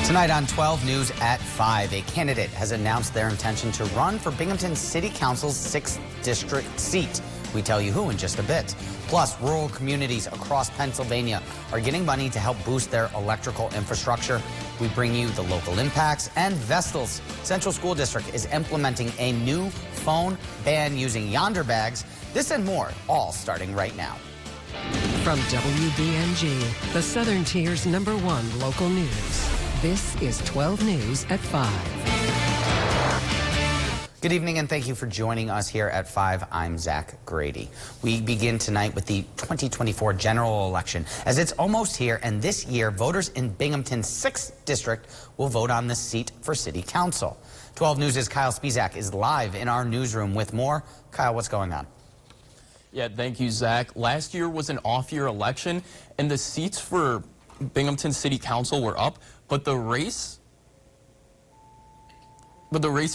Tonight on 12 News at 5, a candidate has announced their intention to run for Binghamton City Council's 6th district seat. We tell you who in just a bit. Plus, rural communities across Pennsylvania are getting money to help boost their electrical infrastructure. We bring you the local impacts, and Vestal's Central School District is implementing a new phone ban using Yonder bags. This and more, all starting right now. From WBNG, the Southern Tier's #1 local news. This is 12 News at 5. Good evening and thank you for joining us here at 5. I'm Zach Grady. We begin tonight with the 2024 general election, as it's almost here, and this year voters in Binghamton's 6th district will vote on the seat for city council. 12 News' Kyle Spizak is live in our newsroom with more. Kyle, what's going on? Yeah, thank you, Zach. Last year was an off-year election, and the seats for Binghamton City Council were up, but the race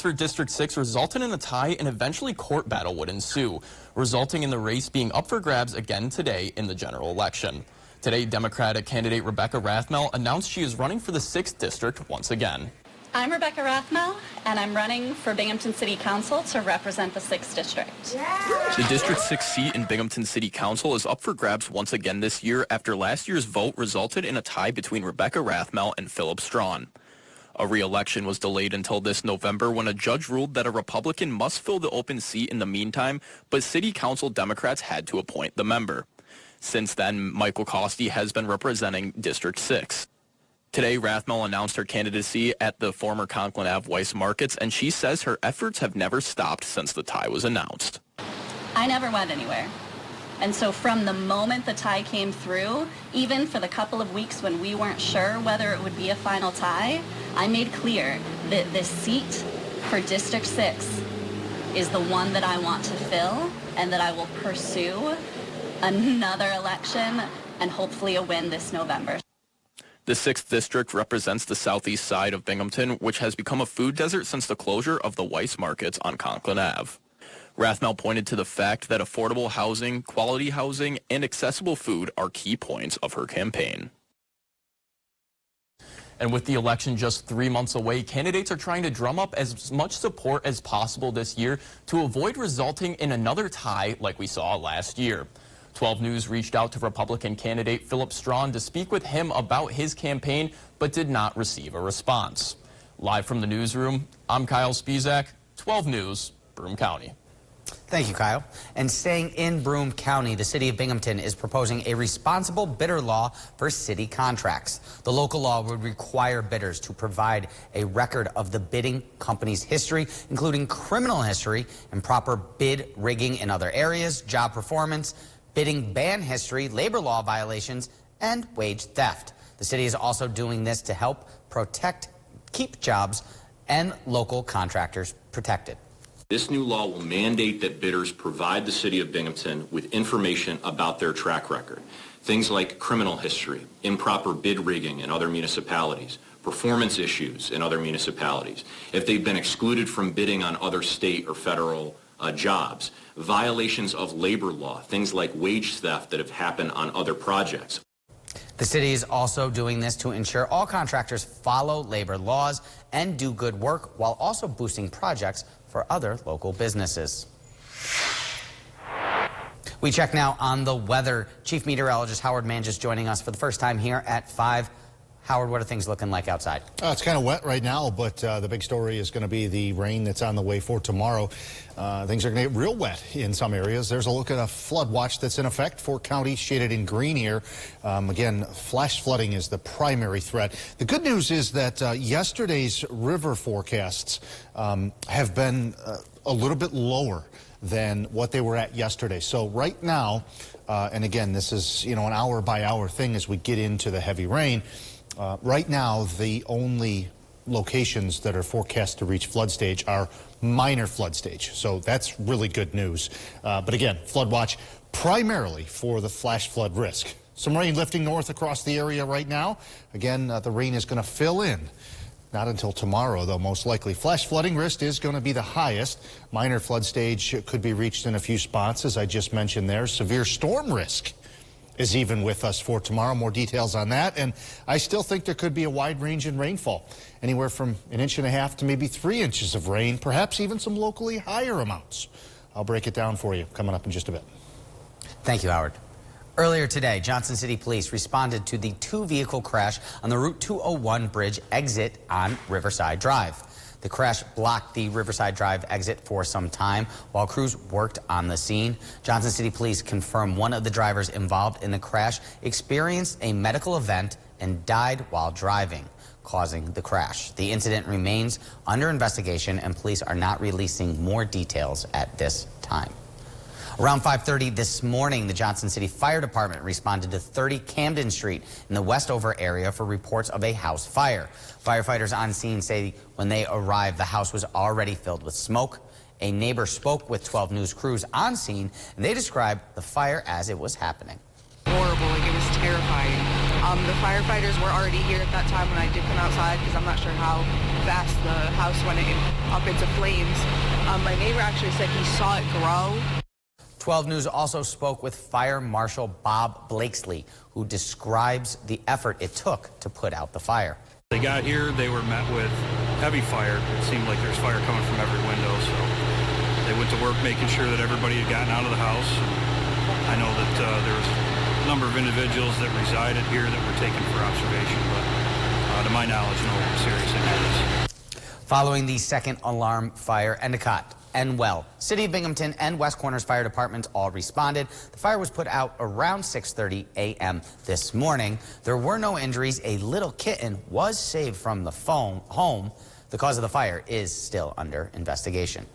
for District 6 resulted in a tie, and eventually court battle would ensue, resulting in the race being up for grabs again today in the general election. Today, Democratic candidate Rebecca Rathmel announced she is running for the 6th district once again. I'm Rebecca Rathmel, and I'm running for Binghamton City Council to represent the 6th district. The District 6 seat in Binghamton City Council is up for grabs once again this year after last year's vote resulted in a tie between Rebecca Rathmel and Philip Strawn. A re-election was delayed until this November when a judge ruled that a Republican must fill the open seat in the meantime, but City Council Democrats had to appoint the member. Since then, Michael Costi has been representing District 6. Today, Rathmel announced her candidacy at the former Conklin Ave Weiss Markets, and she says her efforts have never stopped since the tie was announced. I never went anywhere. And so from the moment the tie came through, even for the couple of weeks when we weren't sure whether it would be a final tie, I made clear that this seat for District 6 is the one that I want to fill and that I will pursue another election and hopefully a win this November. The 6th district represents the southeast side of Binghamton, which has become a food desert since the closure of the Weiss Markets on Conklin Ave. Rathmel pointed to the fact that affordable housing, quality housing, and accessible food are key points of her campaign. And with the election just 3 months away, candidates are trying to drum up as much support as possible this year to avoid resulting in another tie like we saw last year. 12 News reached out to Republican candidate Philip Strawn to speak with him about his campaign, but did not receive a response. Live from the newsroom, I'm Kyle Spizak, 12 News, Broome County. Thank you, Kyle. And staying in Broome County, the city of Binghamton is proposing a responsible bidder law for city contracts. The local law would require bidders to provide a record of the bidding company's history, including criminal history, improper bid rigging in other areas, job performance, bidding ban history, labor law violations, and wage theft. The city is also doing this to help keep jobs and local contractors protected. This new law will mandate that bidders provide the city of Binghamton with information about their track record. Things like criminal history, improper bid rigging in other municipalities, performance issues in other municipalities, if they've been excluded from bidding on other state or federal jobs, violations of labor law, things like wage theft that have happened on other projects. The city is also doing this to ensure all contractors follow labor laws and do good work while also boosting projects for other local businesses. We check now on the weather. Chief Meteorologist Howard Manges joining us for the first time here at 5. Howard, what are things looking like outside? It's kind of wet right now, but the big story is going to be the rain that's on the way for tomorrow. Things are going to get real wet in some areas. There's a look at a flood watch that's in effect for counties shaded in green here. Again, flash flooding is the primary threat. The good news is that yesterday's river forecasts have been a little bit lower than what they were at yesterday. So right now, and again, this is an hour by hour thing as we get into the heavy rain. Right now, the only locations that are forecast to reach flood stage are minor flood stage. So that's really good news. But again, flood watch primarily for the flash flood risk. Some rain lifting north across the area right now. Again, the rain is going to fill in. Not until tomorrow, though, most likely. Flash flooding risk is going to be the highest. Minor flood stage could be reached in a few spots, as I just mentioned there. Severe storm risk is even with us for tomorrow. More details on that. And I still think there could be a wide range in rainfall, anywhere from 1.5 inches to maybe 3 inches of rain, perhaps even some locally higher amounts. I'll break it down for you coming up in just a bit. Thank you, Howard. Earlier today, Johnson City Police responded to the 2-vehicle crash on the Route 201 bridge exit on Riverside Drive. The crash blocked the Riverside Drive exit for some time while crews worked on the scene. Johnson City Police confirmed one of the drivers involved in the crash experienced a medical event and died while driving, causing the crash. The incident remains under investigation and police are not releasing more details at this time. Around 5:30 this morning, the Johnson City Fire Department responded to 30 Camden Street in the Westover area for reports of a house fire. Firefighters on scene say when they arrived, the house was already filled with smoke. A neighbor spoke with 12 News crews on scene, and they described the fire as it was happening. Horrible, like it was terrifying. The firefighters were already here at that time when I did come outside because I'm not sure how fast the house went up into flames. My neighbor actually said he saw it grow. 12 News also spoke with Fire Marshal Bob Blakesley, who describes the effort it took to put out the fire. They got here, they were met with heavy fire. It seemed like there's fire coming from every window, so they went to work making sure that everybody had gotten out of the house. I know that there was a number of individuals that resided here that were taken for observation, but to my knowledge, no serious injuries. Following the second alarm fire, Endicott, Well, City of Binghamton and West Corners Fire Departments all responded. The fire was put out around 6:30 a.m. this morning. There were no injuries. A little kitten was saved from the home. The cause of the fire is still under investigation.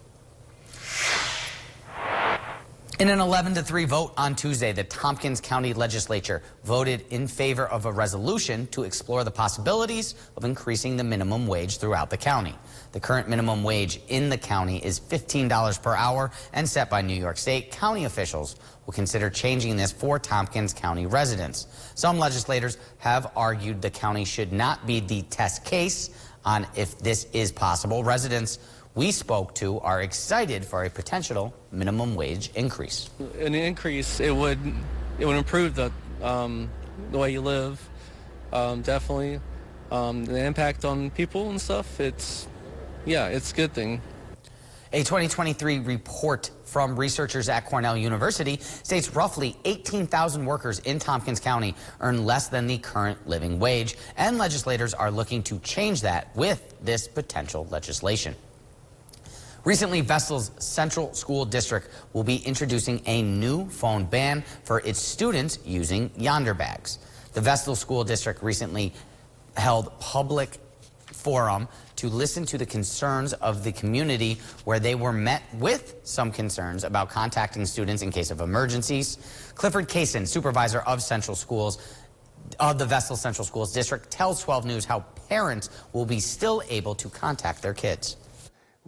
In an 11-3 vote on Tuesday, the Tompkins County Legislature voted in favor of a resolution to explore the possibilities of increasing the minimum wage throughout the county. The current minimum wage in the county is $15 per hour and set by New York State. County officials will consider changing this for Tompkins County residents. Some legislators have argued the county should not be the test case on if this is possible. Residents we spoke to are excited for a potential minimum wage increase. An increase, it would improve the way you live, definitely. The impact on people and stuff, it's a good thing. A 2023 report from researchers at Cornell University states roughly 18,000 workers in Tompkins County earn less than the current living wage, and legislators are looking to change that with this potential legislation. Recently, Vestal's Central School District will be introducing a new phone ban for its students using Yonder bags. The Vestal School District recently held public forum to listen to the concerns of the community, where they were met with some concerns about contacting students in case of emergencies. Clifford Kaysen, supervisor of Central Schools, of the Vestal Central Schools District, tells 12 News how parents will be still able to contact their kids.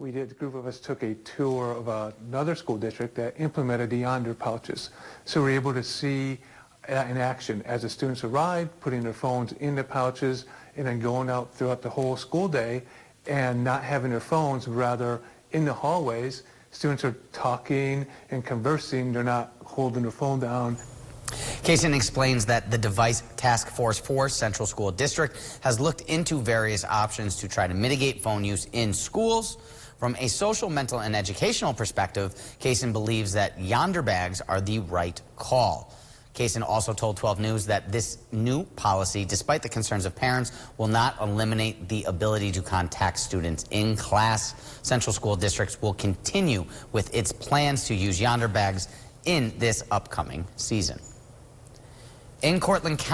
A group of us took a tour of another school district that implemented the Yonder pouches. So we're able to see in action as the students arrived, putting their phones in the pouches and then going out throughout the whole school day and not having their phones, rather in the hallways. Students are talking and conversing. They're not holding their phone down. Kaysen explains that the device task force for Central School District has looked into various options to try to mitigate phone use in schools. From a social, mental, and educational perspective, Kaysen believes that Yonder bags are the right call. Kaysen also told 12 News that this new policy, despite the concerns of parents, will not eliminate the ability to contact students in class. Central School Districts will continue with its plans to use Yonder bags in this upcoming season. In Cortland, the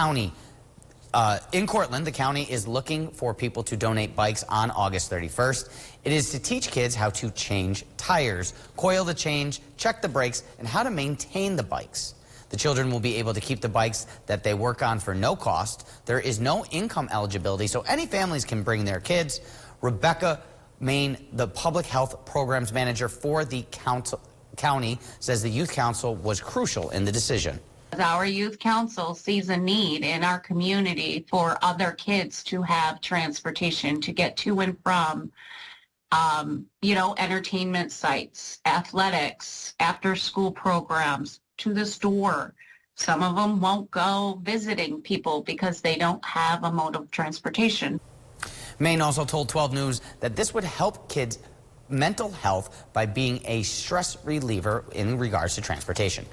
county is looking for people to donate bikes on August 31st. It is to teach kids how to change tires, coil the change, check the brakes, and how to maintain the bikes. The children will be able to keep the bikes that they work on for no cost. There is no income eligibility, so any families can bring their kids. Rebecca Main, the public health programs manager for the county, says the youth council was crucial in the decision. Our youth council sees a need in our community for other kids to have transportation to get to and from, entertainment sites, athletics, after school programs, to the store. Some of them won't go visiting people because they don't have a mode of transportation. Maine also told 12 News that this would help kids' mental health by being a stress reliever in regards to transportation.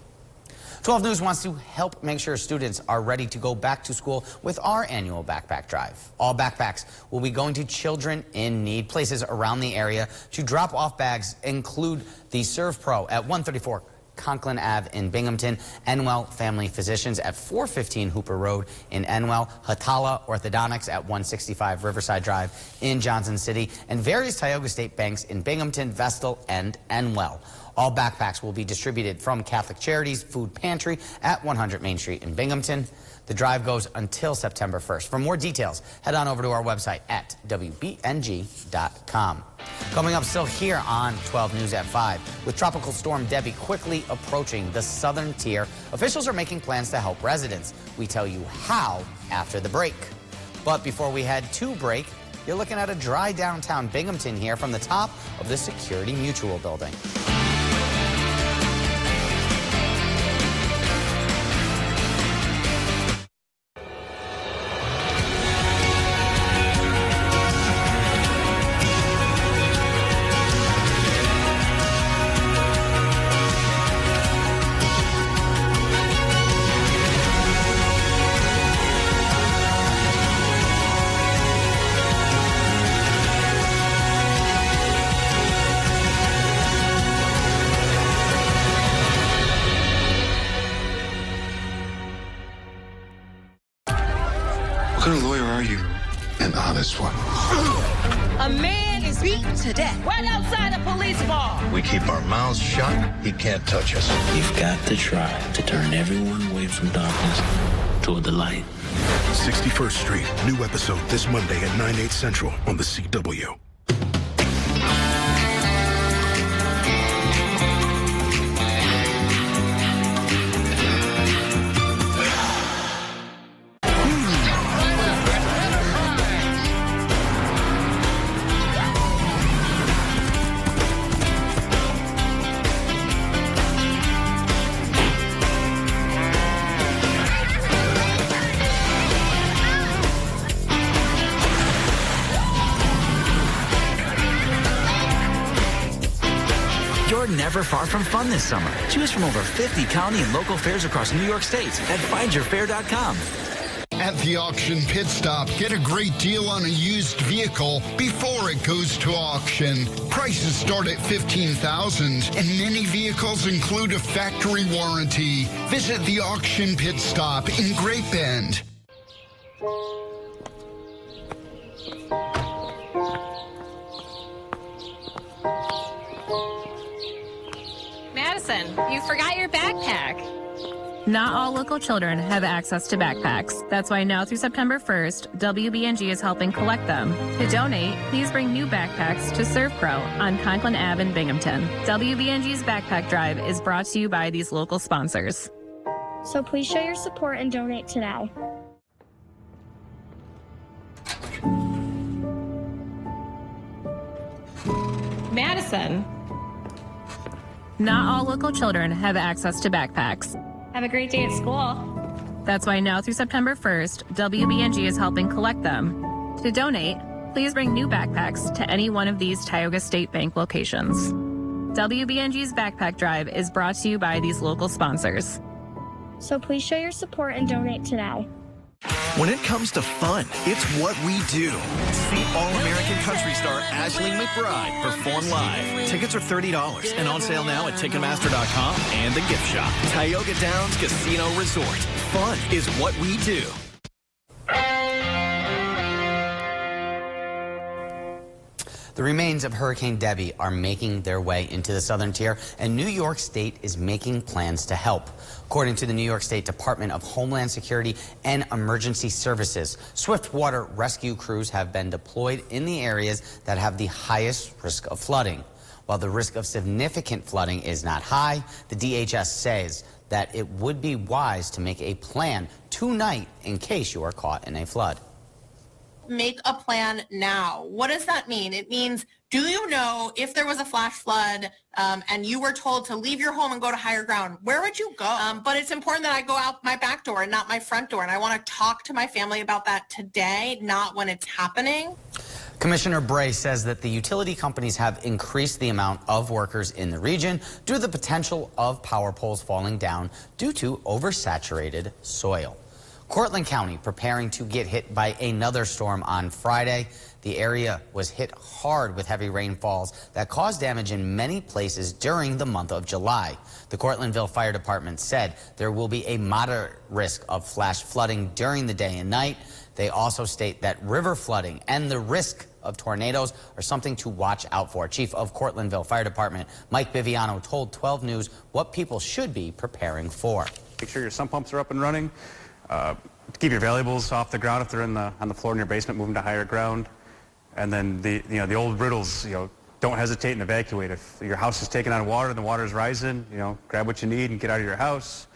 12 News wants to help make sure students are ready to go back to school with our annual backpack drive. All backpacks will be going to children in need. Places around the area to drop off bags include the Serve Pro at 134 Conklin Ave in Binghamton, Enwell Family Physicians at 415 Hooper Road in Enwell, Hatala Orthodontics at 165 Riverside Drive in Johnson City, and various Tioga State banks in Binghamton, Vestal, and Enwell. All backpacks will be distributed from Catholic Charities Food Pantry at 100 Main Street in Binghamton. The drive goes until September 1st. For more details, head on over to our website at WBNG.com. Coming up still here on 12 News at 5. With Tropical Storm Debbie quickly approaching the southern tier, officials are making plans to help residents. We tell you how after the break. But before we head to break, you're looking at a dry downtown Binghamton here from the top of the Security Mutual building. What kind of lawyer are you? An honest one. A man is beaten to death right outside a police bar. We keep our mouths shut. He can't touch us. You've got to try to turn everyone away from darkness toward the light. 61st Street. New episode this Monday at 9/8 Central on the CW. You're never far from fun this summer. Choose from over 50 county and local fairs across New York State at findyourfair.com. At the auction pit stop, get a great deal on a used vehicle before it goes to auction. Prices start at $15,000 and many vehicles include a factory warranty. Visit the auction pit stop in Great Bend. Madison, you forgot your backpack. Not all local children have access to backpacks. That's why now through September 1st, WBNG is helping collect them. To donate, please bring new backpacks to Serve Pro on Conklin Ave in Binghamton. WBNG's Backpack Drive is brought to you by these local sponsors. So please show your support and donate today. Madison. Not all local children have access to backpacks. Have a great day at school. That's why now through September 1st, WBNG is helping collect them. To donate, please bring new backpacks to any one of these Tioga State Bank locations. WBNG's Backpack Drive is brought to you by these local sponsors. So please show your support and donate today. When it comes to fun, it's what we do. See All-American country star Ashley McBride perform live. Tickets are $30 and on sale now at Ticketmaster.com and the gift shop. Tioga Downs Casino Resort. Fun is what we do. The remains of Hurricane Debbie are making their way into the southern tier, and New York State is making plans to help. According to the New York State Department of Homeland Security and Emergency Services, swift water rescue crews have been deployed in the areas that have the highest risk of flooding. While the risk of significant flooding is not high, the DHS says that it would be wise to make a plan tonight in case you are caught in a flood. make a plan now. What does that mean? It means, do you know if there was a flash flood and you were told to leave your home and go to higher ground, where would you go? But it's important that I go out my back door and not my front door. And I want to talk to my family about that today, not when it's happening. Commissioner Bray says that the utility companies have increased the amount of workers in the region due to the potential of power poles falling down due to oversaturated soil. Cortland County preparing to get hit by another storm on Friday. The area was hit hard with heavy rainfalls that caused damage in many places during the month of July. The Cortlandville Fire Department said there will be a moderate risk of flash flooding during the day and night. They also state that river flooding and the risk of tornadoes are something to watch out for. Chief of Cortlandville Fire Department Mike Biviano told 12 News what people should be preparing for. Make sure your sump pumps are up and running. Keep your valuables off the ground if they're on the floor in your basement. Move them to higher ground. And then the old riddles. Don't hesitate and evacuate. If your house is taking on water and the water is rising, grab what you need and get out of your house.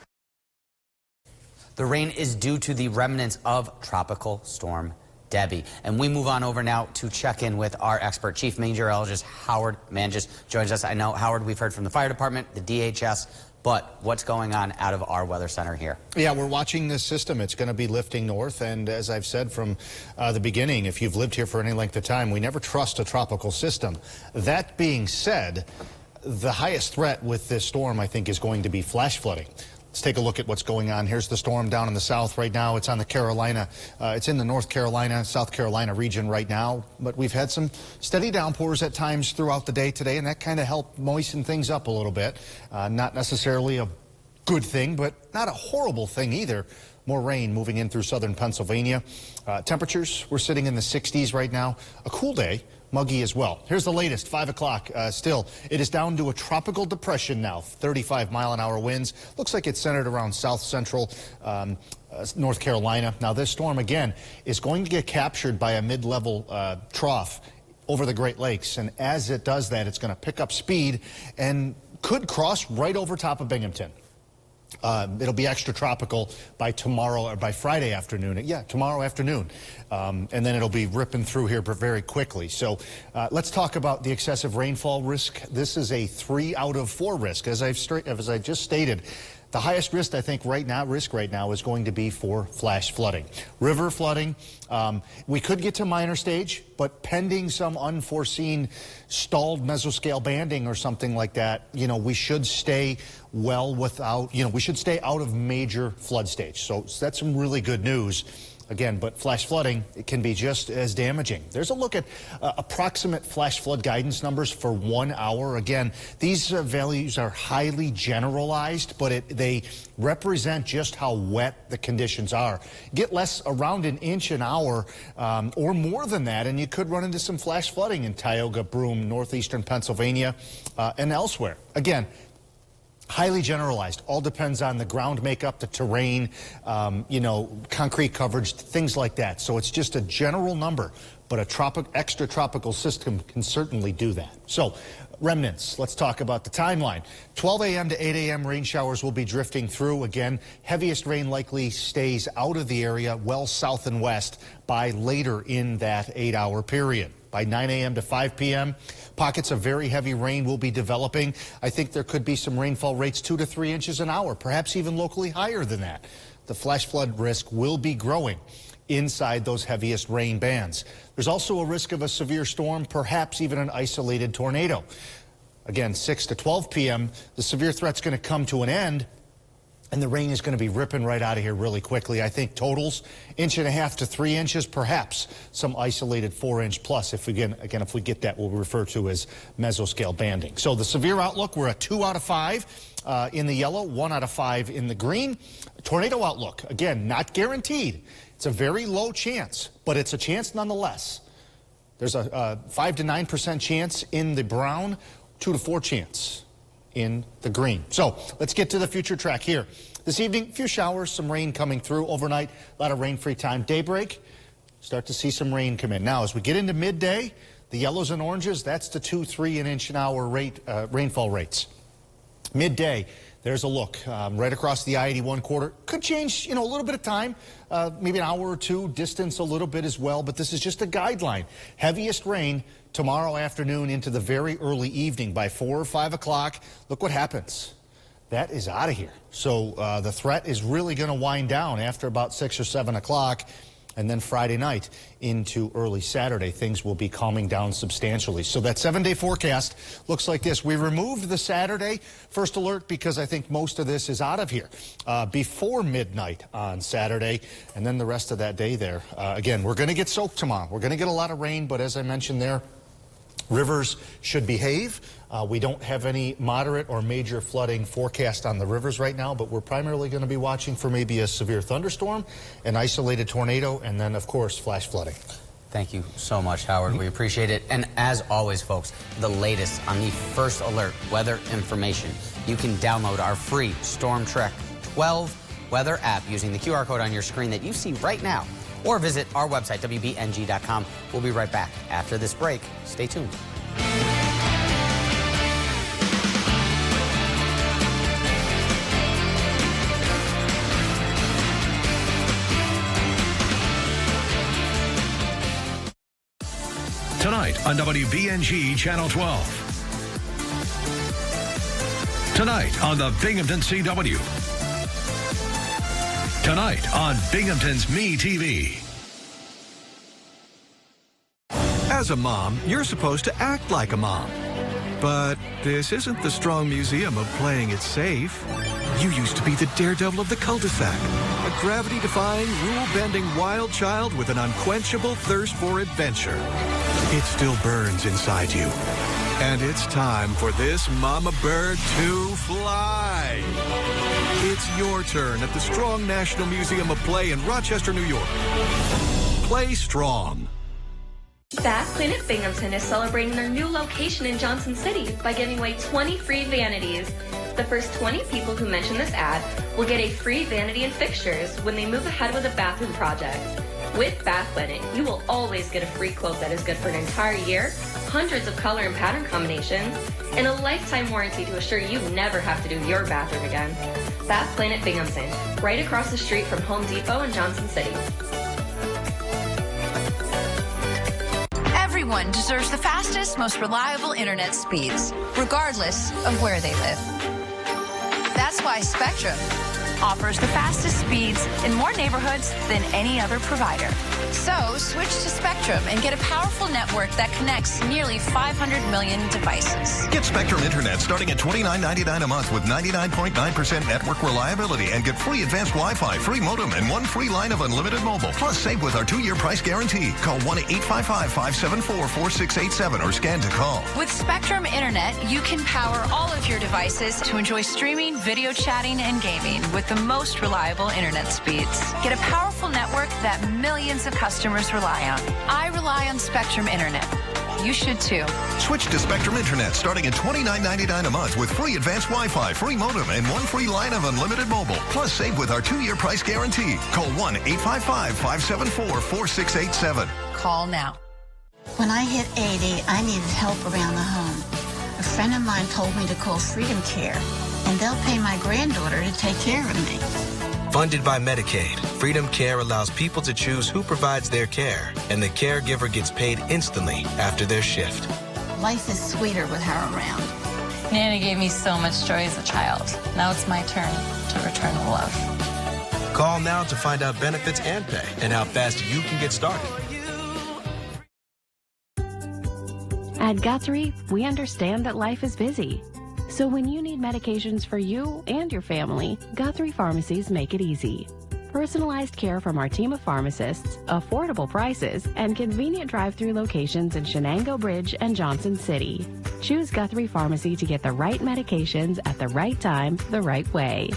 The rain is due to the remnants of Tropical Storm Debbie. And we move on over now to check in with our expert, Chief Meteorologist Howard Manges joins us. I know, Howard, we've heard from the fire department, the DHS, but what's going on out of our weather center here? Yeah, we're watching this system. It's going to be lifting north, and as I've said from the beginning, if you've lived here for any length of time, we never trust a tropical system. That being said, the highest threat with this storm, I think, is going to be flash flooding. Let's take a look at what's going on. Here's the storm down in the south right now. It's on the Carolina. It's in the North Carolina, South Carolina region right now. But we've had some steady downpours at times throughout the day today, and that kind of helped moisten things up a little bit. Not necessarily a good thing, but not a horrible thing either. More rain moving in through southern Pennsylvania. Temperatures, we're sitting in the 60s right now. A cool day. Muggy as well. Here's the latest, 5 o'clock. Still, it is down to a tropical depression now, 35-mile-an-hour winds. Looks like it's centered around south central North Carolina. Now, this storm, again, is going to get captured by a mid-level trough over the Great Lakes. And as it does that, it's going to pick up speed and could cross right over top of Binghamton. It'll be extra tropical by tomorrow or by Friday afternoon. Yeah, tomorrow afternoon. And then it'll be ripping through here very quickly. So let's talk about the excessive rainfall risk. This is a 3 out of 4 risk. As I just stated, the highest risk, I think, right now is going to be for flash flooding. River flooding, we could get to minor stage, but pending some unforeseen stalled mesoscale banding or something like that, we should stay well without, we should stay out of major flood stage. So that's some really good news. Again, but flash flooding, it can be just as damaging. There's a look at approximate flash flood guidance numbers for 1 hour. Again, these values are highly generalized, but they represent just how wet the conditions are. Get less around an inch an hour or more than that, and you could run into some flash flooding in Tioga, Broome, northeastern Pennsylvania, and elsewhere. Again, highly generalized. All depends on the ground makeup, the terrain, concrete coverage, things like that. So it's just a general number, but a extra tropical system can certainly do that. So remnants, let's talk about the timeline. 12 a.m. to 8 a.m. rain showers will be drifting through. Again, heaviest rain likely stays out of the area well south and west by later in that 8-hour period. By 9 a.m. to 5 p.m., pockets of very heavy rain will be developing. I think there could be some rainfall rates 2 to 3 inches an hour, perhaps even locally higher than that. The flash flood risk will be growing inside those heaviest rain bands. There's also a risk of a severe storm, perhaps even an isolated tornado. Again, 6 to 12 p.m., the severe threat's going to come to an end, and the rain is going to be ripping right out of here really quickly. I think totals 1.5 to 3 inches, perhaps some isolated 4-inch plus. If we get that, we'll refer to as mesoscale banding. So the severe outlook, we're at 2 out of 5 in the yellow, 1 out of 5 in the green. Tornado outlook, again, not guaranteed. It's a very low chance, but it's a chance nonetheless. There's a 5 to 9% chance in the brown, 2 to 4 chance in the green. So let's get to the future track here. This evening, a few showers, some rain coming through overnight, a lot of rain-free time. Daybreak, start to see some rain come in. Now, as we get into midday, the yellows and oranges, that's the 2, 3 inch an hour rainfall rates. Midday, There's a look right across the I-81 corridor. Could change, a little bit of time, maybe an hour or two, distance a little bit as well, but this is just a guideline. Heaviest rain tomorrow afternoon into the very early evening by 4 or 5 o'clock. Look what happens. That is out of here. So the threat is really going to wind down after about 6 or 7 o'clock. And then Friday night into early Saturday, things will be calming down substantially. So that 7-day forecast looks like this. We removed the Saturday first alert because I think most of this is out of here before midnight on Saturday. And then the rest of that day there. Again, we're going to get soaked tomorrow. We're going to get a lot of rain, but as I mentioned there, rivers should behave. We don't have any moderate or major flooding forecast on the rivers right now, but we're primarily going to be watching for maybe a severe thunderstorm, an isolated tornado, and then, of course, flash flooding. Thank you so much, Howard. We appreciate it. And as always, folks, the latest on the First Alert weather information. You can download our free Storm Trek 12 weather app using the QR code on your screen that you see right now, or visit our website, WBNG.com. We'll be right back after this break. Stay tuned. Tonight on WBNG Channel 12. Tonight on the Binghamton CW. Tonight on Binghamton's Me TV. As a mom, you're supposed to act like a mom. But this isn't the Strong Museum of playing it safe. You used to be the daredevil of the cul-de-sac, a gravity-defying, rule-bending wild child with an unquenchable thirst for adventure. It still burns inside you. And it's time for this mama bird to fly. It's your turn at the Strong National Museum of Play in Rochester, New York. Play strong. Bath Planet Binghamton is celebrating their new location in Johnson City by giving away 20 free vanities. The first 20 people who mention this ad will get a free vanity and fixtures when they move ahead with a bathroom project. With Bath Planet, you will always get a free quote that is good for an entire year, hundreds of color and pattern combinations, and a lifetime warranty to assure you never have to do your bathroom again. Bath Planet Binghamton, right across the street from Home Depot in Johnson City. Everyone deserves the fastest, most reliable internet speeds, regardless of where they live. That's why Spectrum offers the fastest speeds in more neighborhoods than any other provider. So switch to Spectrum and get a powerful network that connects nearly 500 million devices. Get Spectrum Internet starting at $29.99 a month with 99.9% network reliability and get free advanced Wi-Fi, free modem, and one free line of unlimited mobile. Plus, save with our 2-year price guarantee. Call 1-855-574-4687 or scan to call. With Spectrum Internet, you can power all of your devices to enjoy streaming, video chatting, and gaming with the most reliable internet speeds. Get a powerful network that millions of customers rely on. I rely on Spectrum Internet. You should too. Switch to Spectrum Internet starting at $29.99 a month with free advanced Wi-Fi, free modem, and one free line of unlimited mobile. Plus, save with our 2-year price guarantee. Call 1-855-574-4687. Call now. When I hit 80, I needed help around the home. A friend of mine told me to call Freedom Care, and they'll pay my granddaughter to take care of me. Funded by Medicaid, Freedom Care allows people to choose who provides their care, and the caregiver gets paid instantly after their shift. Life is sweeter with her around. Nana gave me so much joy as a child. Now it's my turn to return the love. Call now to find out benefits and pay and how fast you can get started. At Guthrie, we understand that life is busy. So when you need medications for you and your family, Guthrie Pharmacies make it easy. Personalized care from our team of pharmacists, affordable prices, and convenient drive-through locations in Shenango Bridge and Johnson City. Choose Guthrie Pharmacy to get the right medications at the right time, the right way.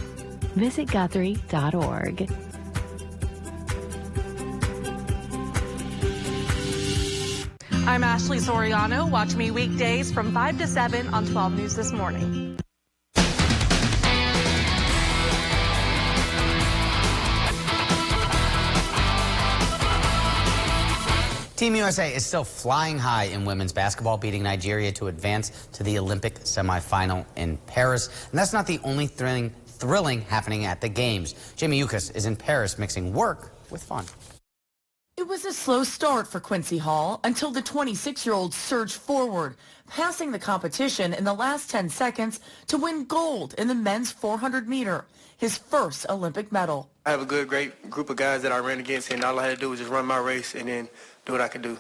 Visit Guthrie.org. I'm Ashley Soriano. Watch me weekdays from 5 to 7 on 12 News This Morning. Team USA is still flying high in women's basketball, beating Nigeria to advance to the Olympic semifinal in Paris. And that's not the only thrilling happening at the games. Jamie Yukas is in Paris mixing work with fun. It was a slow start for Quincy Hall until the 26-year-old surged forward, passing the competition in the last 10 seconds to win gold in the men's 400 meter, his first Olympic medal. I have a great group of guys that I ran against, and all I had to do was just run my race and then do what I could do.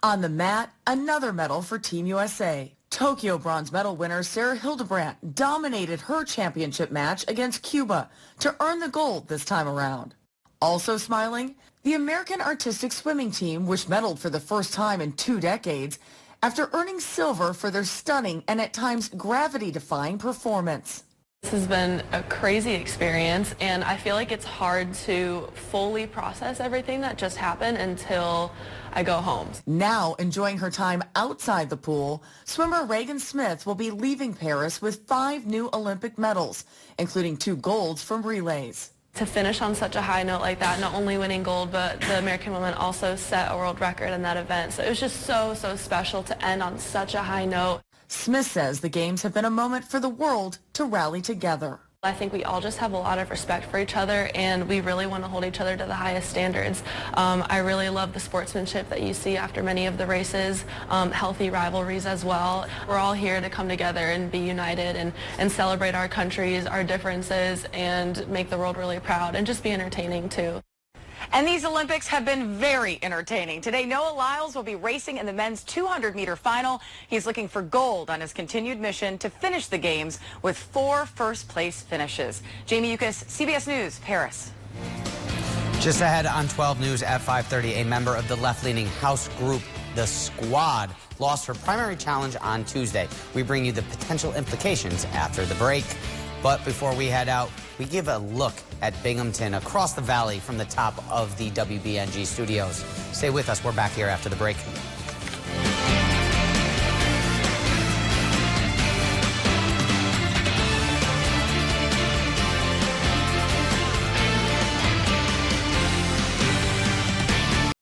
On the mat, another medal for Team USA. Tokyo bronze medal winner Sarah Hildebrandt dominated her championship match against Cuba to earn the gold this time around. Also smiling, the American artistic swimming team, which medaled for the first time in 2 decades, after earning silver for their stunning and at times gravity-defying performance. This has been a crazy experience, and I feel like it's hard to fully process everything that just happened until I go home. Now enjoying her time outside the pool, swimmer Reagan Smith will be leaving Paris with 5 new Olympic medals, including 2 golds from relays. To finish on such a high note like that, not only winning gold, but the American women also set a world record in that event. So it was just so special to end on such a high note. Smith says the games have been a moment for the world to rally together. I think we all just have a lot of respect for each other, and we really want to hold each other to the highest standards. I really love the sportsmanship that you see after many of the races, healthy rivalries as well. We're all here to come together and be united and celebrate our countries, our differences, and make the world really proud and just be entertaining too. And these Olympics have been very entertaining. Today, Noah Lyles will be racing in the men's 200-meter final. He's looking for gold on his continued mission to finish the games with 4 first-place finishes. Jamie Yukas, CBS News, Paris. Just ahead on 12 News at 5:30, a member of the left-leaning House group, The Squad, lost her primary challenge on Tuesday. We bring you the potential implications after the break. But before we head out, we give a look at Binghamton across the valley from the top of the WBNG studios. Stay with us. We're back here after the break.